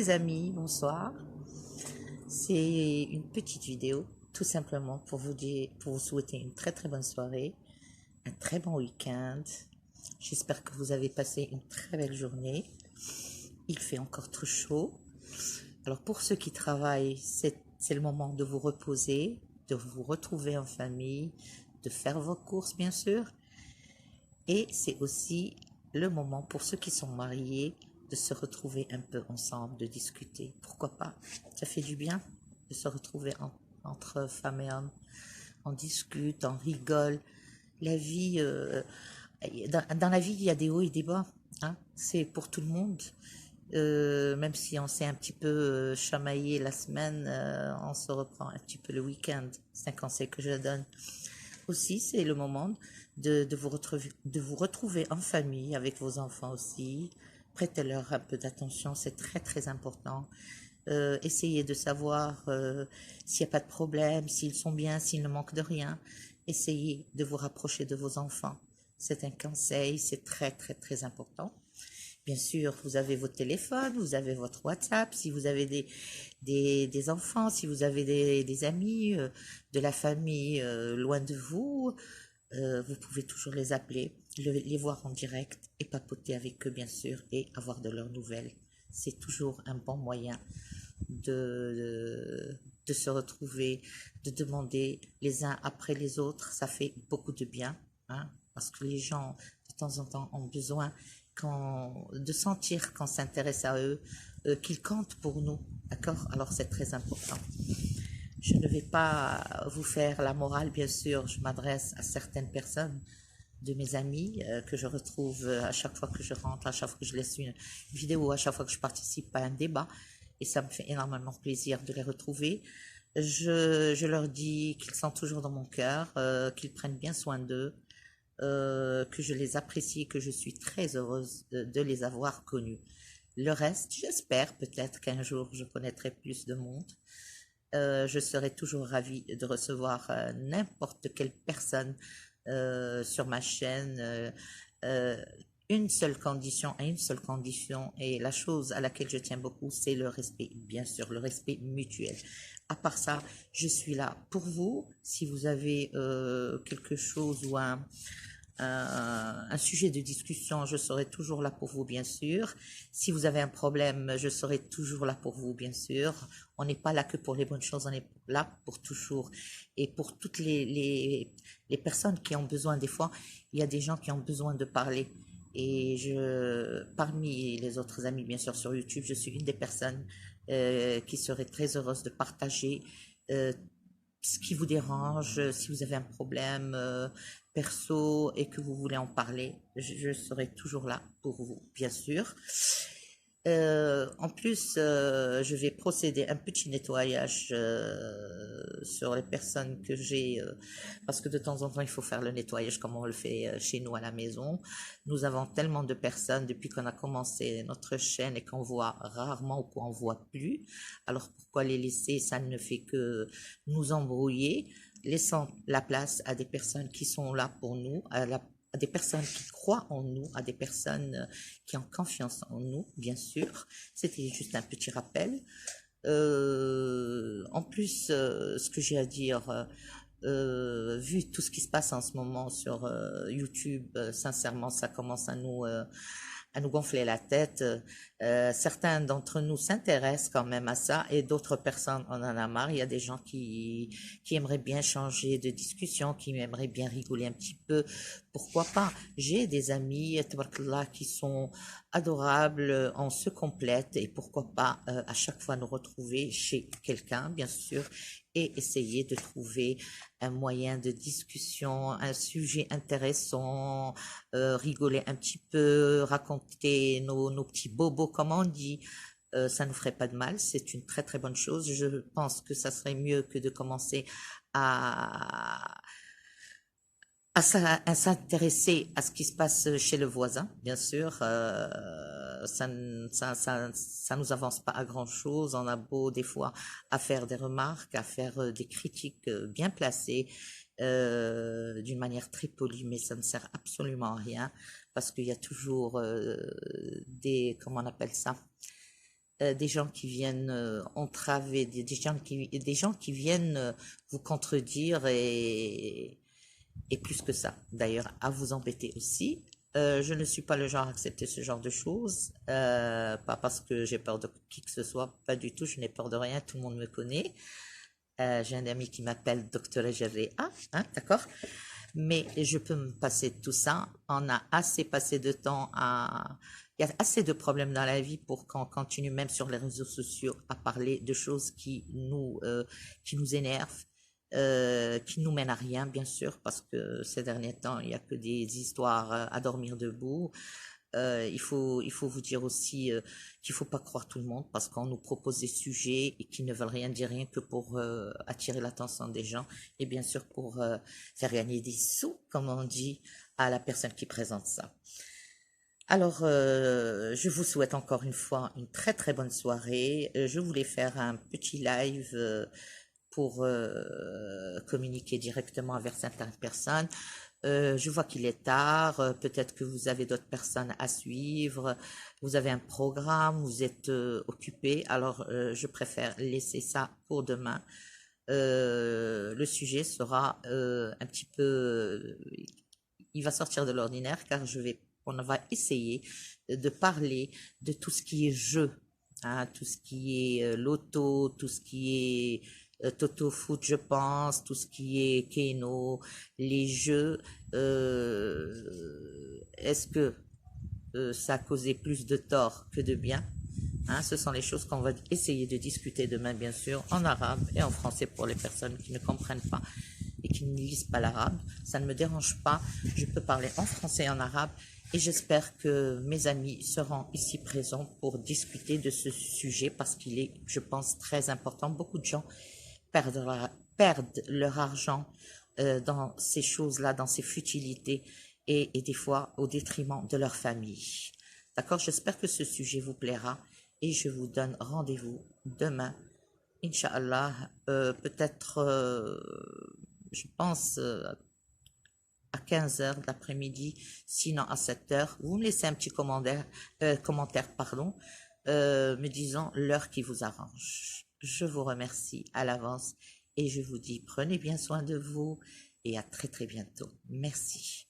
les amis, bonsoir. C'est une petite vidéo, tout simplement pour vous dire, pour vous souhaiter une très très bonne soirée, un très bon week-end. J'espère que vous avez passé une très belle journée. Il fait encore trop chaud. Alors pour ceux qui travaillent, c'est le moment de vous reposer, de vous retrouver en famille, de faire vos courses bien sûr. Et c'est aussi le moment pour ceux qui sont mariés de se retrouver un peu ensemble, de discuter. Pourquoi pas? Ça fait du bien de se retrouver entre femmes et hommes. On discute, on rigole. La vie, dans la vie, il y a des hauts et des bas. Hein? C'est pour tout le monde. Même si on s'est un petit peu chamaillé la semaine, on se reprend un petit peu le week-end. C'est un conseil que je donne. Aussi, c'est le moment de vous retrouver en famille avec vos enfants aussi. Prêtez-leur un peu d'attention, c'est très très important. Essayez de savoir s'il n'y a pas de problème, s'ils sont bien, s'ils ne manquent de rien. Essayez de vous rapprocher de vos enfants. C'est un conseil, c'est très très très important. Bien sûr, vous avez votre téléphone, vous avez votre WhatsApp, si vous avez des enfants, si vous avez des amis, de la famille loin de vous, vous pouvez toujours les appeler, les voir en direct et papoter avec eux, bien sûr, et avoir de leurs nouvelles. C'est toujours un bon moyen de se retrouver, de demander les uns après les autres. Ça fait beaucoup de bien, hein, parce que les gens, de temps en temps, ont besoin de sentir qu'on s'intéresse à eux, qu'ils comptent pour nous, d'accord? Alors c'est très important. Je ne vais pas vous faire la morale, bien sûr, je m'adresse à certaines personnes de mes amis que je retrouve à chaque fois que je rentre, à chaque fois que je laisse une vidéo, à chaque fois que je participe à un débat, et ça me fait énormément plaisir de les retrouver. Je leur dis qu'ils sont toujours dans mon cœur, qu'ils prennent bien soin d'eux, que je les apprécie, que je suis très heureuse de les avoir connus. Le reste, j'espère peut-être qu'un jour je connaîtrai plus de monde. Je serai toujours ravie de recevoir n'importe quelle personne sur ma chaîne. Une seule condition, et la chose à laquelle je tiens beaucoup, c'est le respect, bien sûr, le respect mutuel. À part ça, je suis là pour vous. Si vous avez quelque chose ou un sujet de discussion, je serai toujours là pour vous, bien sûr. Si vous avez un problème, je serai toujours là pour vous, bien sûr. On n'est pas là que pour les bonnes choses, on est là pour toujours. Et pour toutes les personnes qui ont besoin, des fois, il y a des gens qui ont besoin de parler. Et parmi les autres amis, bien sûr, sur YouTube, je suis une des personnes qui serait très heureuse de partager ce qui vous dérange, si vous avez un problème perso et que vous voulez en parler, je serai toujours là pour vous, bien sûr. En plus, je vais procéder à un petit nettoyage sur les personnes que j'ai, parce que de temps en temps, il faut faire le nettoyage comme on le fait chez nous à la maison. Nous avons tellement de personnes depuis qu'on a commencé notre chaîne et qu'on voit rarement ou qu'on voit plus. Alors pourquoi les laisser? Ça ne fait que nous embrouiller. Laissons la place à des personnes qui sont là pour nous, à des personnes qui croient en nous, à des personnes qui ont confiance en nous, bien sûr. C'était juste un petit rappel. En plus, ce que j'ai à dire, vu tout ce qui se passe en ce moment sur YouTube, sincèrement, ça commence à nous gonfler la tête. Certains d'entre nous s'intéressent quand même à ça et d'autres personnes en a marre. Il y a des gens qui aimeraient bien changer de discussion, qui aimeraient bien rigoler un petit peu. Pourquoi pas? J'ai des amis, tabarakallah, qui sont adorables, on se complète et pourquoi pas à chaque fois nous retrouver chez quelqu'un, bien sûr, et essayer de trouver un moyen de discussion, un sujet intéressant, rigoler un petit peu, raconter nos petits bobos, comme on dit. Ça ne nous ferait pas de mal, c'est une très très bonne chose. Je pense que ça serait mieux que de commencer à, à s'intéresser à ce qui se passe chez le voisin, bien sûr. Ça nous avance pas à grand chose. On a beau des fois à faire des remarques, à faire des critiques bien placées, d'une manière très polie, mais ça ne sert absolument à rien parce qu'il y a toujours comment on appelle ça, des gens qui viennent entraver, des gens qui viennent vous contredire et plus que ça, d'ailleurs, à vous embêter aussi. Je ne suis pas le genre à accepter ce genre de choses, pas parce que j'ai peur de qui que ce soit, pas du tout, je n'ai peur de rien, tout le monde me connaît. J'ai un ami qui m'appelle Docteur Jarrea, hein, d'accord? Mais je peux me passer de tout ça. On a assez passé de temps à... Il y a assez de problèmes dans la vie pour qu'on continue même sur les réseaux sociaux à parler de choses qui nous énervent, qui nous mènent à rien, bien sûr, parce que ces derniers temps, il n'y a que des histoires à dormir debout. Il faut vous dire aussi qu'il ne faut pas croire tout le monde parce qu'on nous propose des sujets et qui ne veulent rien dire rien que pour attirer l'attention des gens et bien sûr pour faire gagner des sous, comme on dit, à la personne qui présente ça. Alors, je vous souhaite encore une fois une très très bonne soirée. Je voulais faire un petit live pour communiquer directement avec certaines personnes. Je vois qu'il est tard, peut-être que vous avez d'autres personnes à suivre, vous avez un programme, vous êtes occupé, alors je préfère laisser ça pour demain. Le sujet sera un petit peu, il va sortir de l'ordinaire car on va essayer de parler de tout ce qui est jeu, hein, tout ce qui est loto, tout ce qui est Toto Foot, je pense, tout ce qui est Keno, les jeux. Est-ce que ça a causé plus de tort que de bien? Hein, ce sont les choses qu'on va essayer de discuter demain, bien sûr, en arabe et en français pour les personnes qui ne comprennent pas et qui ne lisent pas l'arabe. Ça ne me dérange pas. Je peux parler en français et en arabe. Et j'espère que mes amis seront ici présents pour discuter de ce sujet parce qu'il est, je pense, très important. Beaucoup de gens perdent leur argent dans ces choses-là, dans ces futilités et des fois au détriment de leur famille. D'accord? J'espère que ce sujet vous plaira et je vous donne rendez-vous demain, Inch'Allah, peut-être, je pense, à 15h de l'après-midi, sinon à 7h. Vous me laissez un petit commentaire, pardon, me disant l'heure qui vous arrange. Je vous remercie à l'avance et je vous dis prenez bien soin de vous et à très très bientôt. Merci.